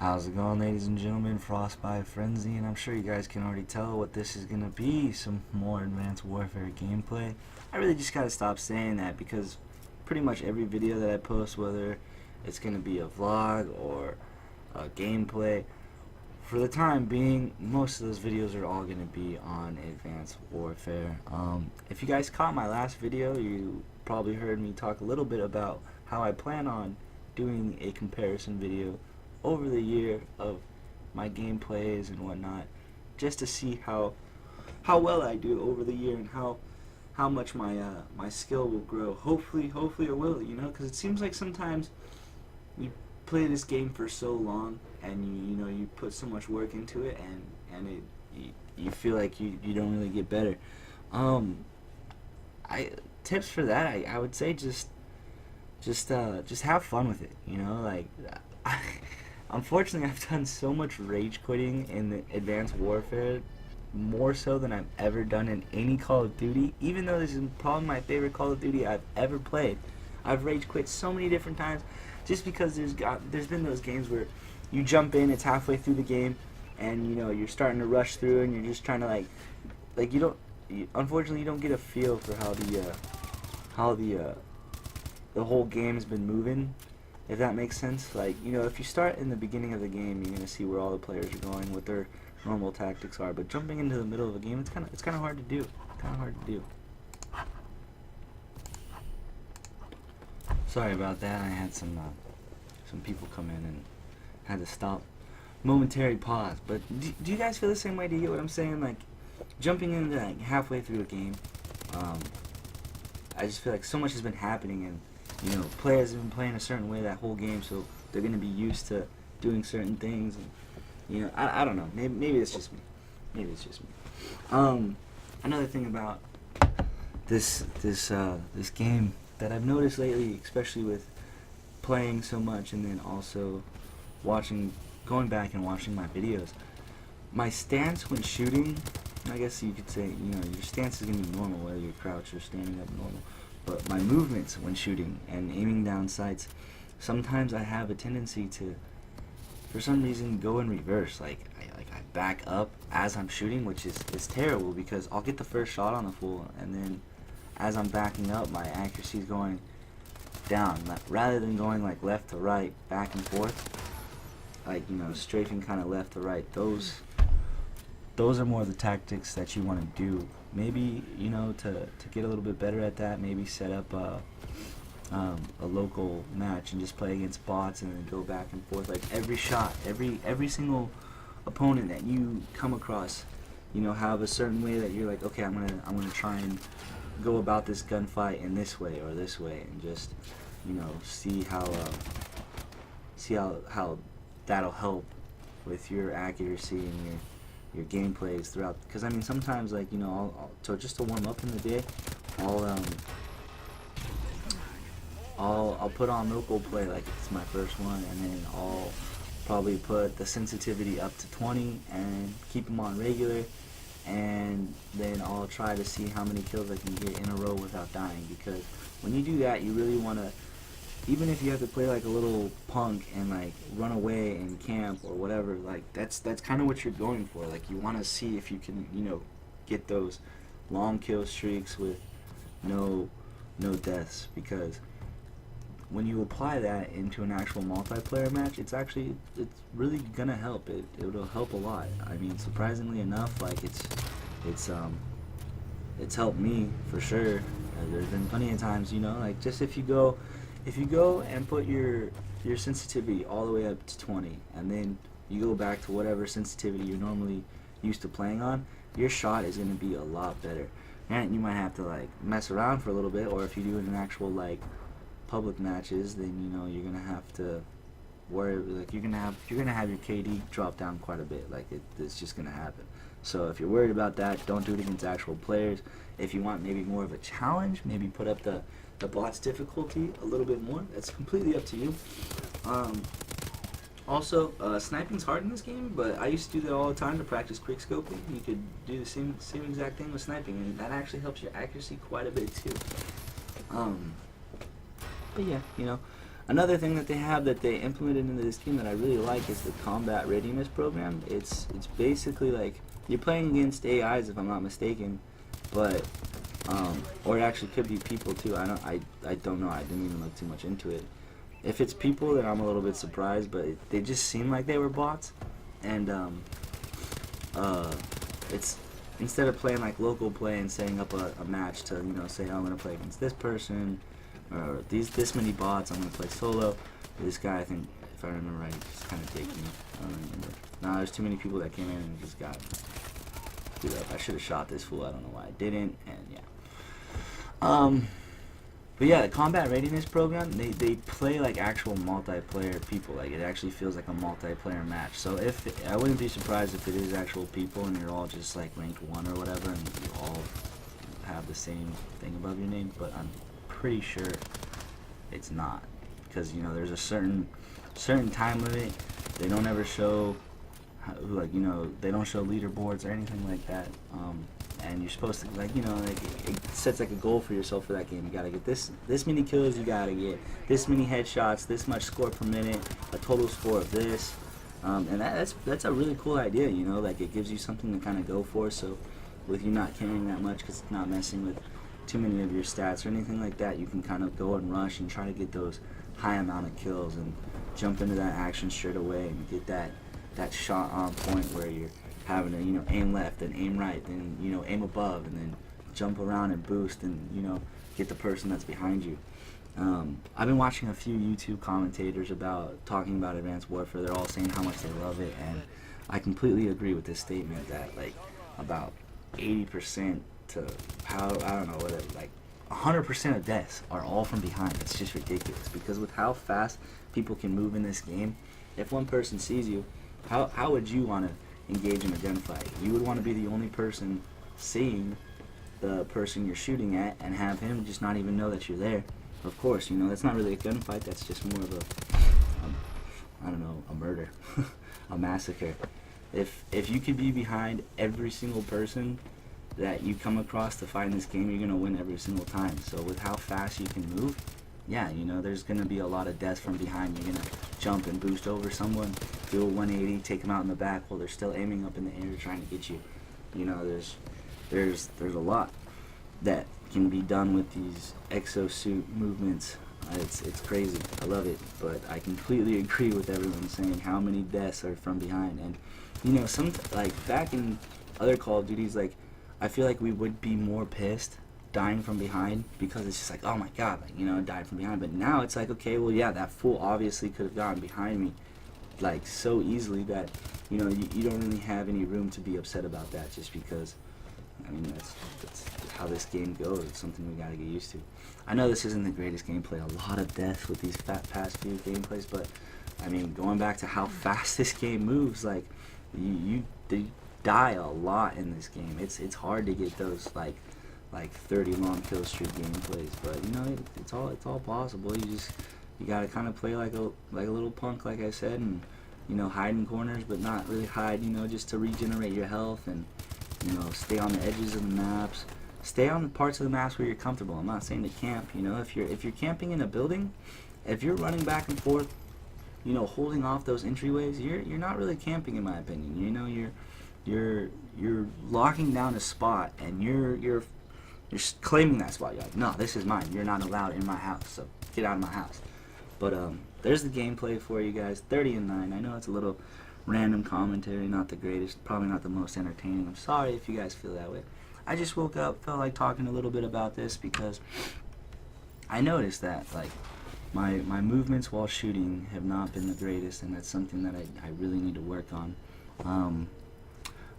How's it going, ladies and gentlemen? Frostbite Frenzy, and I'm sure you guys can already tell what this is gonna be, some more Advanced Warfare gameplay. I really just gotta stop saying that because pretty much every video that I post, whether it's gonna be a vlog or a gameplay, for the time being, most of those videos are all gonna be on Advanced Warfare. If you guys caught my last video, you probably heard me talk a little bit about how I plan on doing a comparison video over the year of my gameplays and whatnot, just to see how well I do over the year and how much my my skill will grow. Hopefully it will, because it seems like sometimes you play this game for so long and you put so much work into it and you feel like you don't really get better. I tips for that, I would say just have fun with it, like unfortunately, I've done so much rage quitting in the Advanced Warfare, more so than I've ever done in any Call of Duty. Even though this is probably my favorite Call of Duty I've ever played, I've rage quit so many different times, just because there's been those games where you jump in, it's halfway through the game, and you're starting to rush through, and you're just trying to unfortunately you don't get a feel for how the whole game's been moving. If that makes sense. Like, if you start in the beginning of the game, you're gonna see where all the players are going, what their normal tactics are. But jumping into the middle of a game, it's kind of hard to do. Sorry about that. I had some people come in and had to stop. Momentary pause. But do you guys feel the same way? Do you get what I'm saying? Like, jumping into like halfway through a game, I just feel like so much has been happening, and players have been playing a certain way that whole game, so they're going to be used to doing certain things. And, I don't know. Maybe it's just me. Another thing about this game that I've noticed lately, especially with playing so much and then also going back and watching my videos, my stance when shooting, I guess you could say, your stance is going to be normal, whether you're crouched or standing up normal. But my movements when shooting and aiming down sights, sometimes I have a tendency to, for some reason, go in reverse. Like I back up as I'm shooting, which is terrible, because I'll get the first shot on the fool, and then as I'm backing up, my accuracy is going down, rather than going like left to right, back and forth, like strafing kind of left to right. Those are more the tactics that you want to do. Maybe to get a little bit better at that, maybe set up a local match and just play against bots and then go back and forth. Like every shot, every single opponent that you come across, have a certain way that you're like, okay, I'm gonna try and go about this gunfight in this way or this way, and just see how that'll help with your accuracy and your gameplays throughout. Because I mean, sometimes, like, just to warm up in the day, I'll put on local play like it's my first one, and then I'll probably put the sensitivity up to 20 and keep them on regular, and then I'll try to see how many kills I can get in a row without dying. Because when you do that, you really want to, even if you have to play like a little punk and like run away and camp or whatever, like that's kind of what you're going for. Like, you want to see if you can get those long kill streaks with no deaths, because when you apply that into an actual multiplayer match, it's really gonna help. It'll help a lot. I mean, surprisingly enough, like it's helped me for sure. There's been plenty of times, like, just if you go and put your sensitivity all the way up to 20, and then you go back to whatever sensitivity you're normally used to playing on, your shot is going to be a lot better. And you might have to like mess around for a little bit, or if you do it in actual like public matches, then you're going to have to worry, like you're going to have your KD drop down quite a bit. Like it's just going to happen. So if you're worried about that, don't do it against actual players. If you want maybe more of a challenge, maybe put up the bot's difficulty a little bit more. That's completely up to you. Also, sniping's hard in this game, but I used to do that all the time to practice quick scoping. You could do the same exact thing with sniping, and that actually helps your accuracy quite a bit too. But yeah, Another thing that they have that they implemented into this game that I really like is the combat readiness program. It's basically like you're playing against AIs, if I'm not mistaken, but or it actually could be people too. I don't know. I didn't even look too much into it. If it's people, then I'm a little bit surprised, but they just seem like they were bots, and it's instead of playing like local play and setting up a match to say, oh, I'm gonna play against this person or this many bots, I'm gonna play solo. This guy, I think, if I remember right, just kind of dicked me. I don't remember. Nah, there's too many people that came in and just got screwed up. I should have shot this fool. I don't know why I didn't, and yeah. But yeah, the combat readiness program, they play like actual multiplayer people. Like, it actually feels like a multiplayer match. So I wouldn't be surprised if it is actual people and you're all just like ranked 1 or whatever, and you all have the same thing above your name. But I'm pretty sure it's not, because there's a certain time limit. They don't ever show they don't show leaderboards or anything like that. And you're supposed to it sets like a goal for yourself for that game. You gotta get this many kills, you gotta get this many headshots, this much score per minute, a total score of this, and that's a really cool idea. Like, it gives you something to kind of go for. So with you not caring that much, because it's not messing with too many of your stats or anything like that, you can kind of go and rush and try to get those high amount of kills and jump into that action straight away and get that shot on point where you're having to aim left and aim right, then aim above, and then jump around and boost and get the person that's behind you. I've been watching a few YouTube commentators talking about Advanced Warfare. They're all saying how much they love it, and I completely agree with this statement that like about 80% to I don't know whether like 100% of deaths are all from behind. It's just ridiculous, because with how fast people can move in this game, if one person sees you, how would you want to engage in a gunfight? You would want to be the only person seeing the person you're shooting at and have him just not even know that you're there. Of course, that's not really a gunfight. That's just more of I don't know, a murder, a massacre. If you could be behind every single person that you come across to fight in this game, you're gonna win every single time. So with how fast you can move, yeah, there's gonna be a lot of deaths from behind. You're gonna jump and boost over someone, do a 180, take them out in the back while they're still aiming up in the air trying to get you. There's a lot that can be done with these exosuit movements. It's crazy. I love it, but I completely agree with everyone saying how many deaths are from behind. And some like back in other Call of Duties, like I feel like we would be more pissed dying from behind, because it's just like, oh my god, like, died from behind. But now it's like, okay, well, yeah, that fool obviously could have gotten behind me like so easily that you don't really have any room to be upset about that, just because that's how this game goes. It's something we gotta get used to. I know this isn't the greatest gameplay, a lot of death with these past few gameplays, but going back to how fast this game moves, like you die a lot in this game. It's hard to get those like 30 long kill streak gameplays, but it's all possible. You gotta kind of play like a little punk, like I said, and hide in corners, but not really hide. Just to regenerate your health, and stay on the edges of the maps, stay on the parts of the maps where you're comfortable. I'm not saying to camp. If you're camping in a building, if you're running back and forth, holding off those entryways, you're not really camping, in my opinion. You're locking down a spot, and you're claiming that spot. You're like, no, this is mine. You're not allowed in my house, so get out of my house. But there's the gameplay for you guys. 30-9. I know it's a little random commentary, not the greatest, probably not the most entertaining. I'm sorry if you guys feel that way. I just woke up, felt like talking a little bit about this, because I noticed that like my movements while shooting have not been the greatest, and that's something that I really need to work on.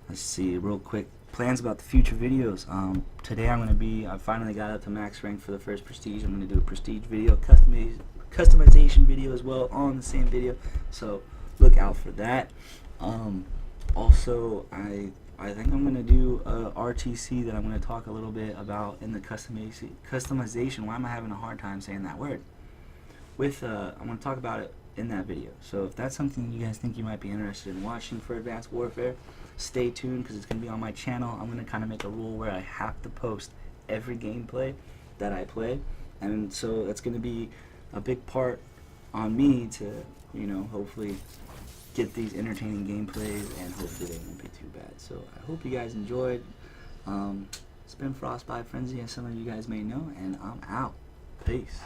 Let's see real quick. Plans about the future videos. Today I finally got up to max rank for the first prestige. I'm going to do a prestige video, customization video as well on the same video, so look out for that. Also, I think I'm going to do a RTC that I'm going to talk a little bit about in the customization. Why am I having a hard time saying that word? I'm going to talk about it in that video. So if that's something you guys think you might be interested in watching for Advanced Warfare, stay tuned, because it's going to be on my channel. I'm going to kind of make a rule where I have to post every gameplay that I play, and so that's going to be a big part on me to, hopefully get these entertaining gameplays, and hopefully they won't be too bad. So I hope you guys enjoyed. It's been Frostbite Frenzy, as some of you guys may know, and I'm out. Peace.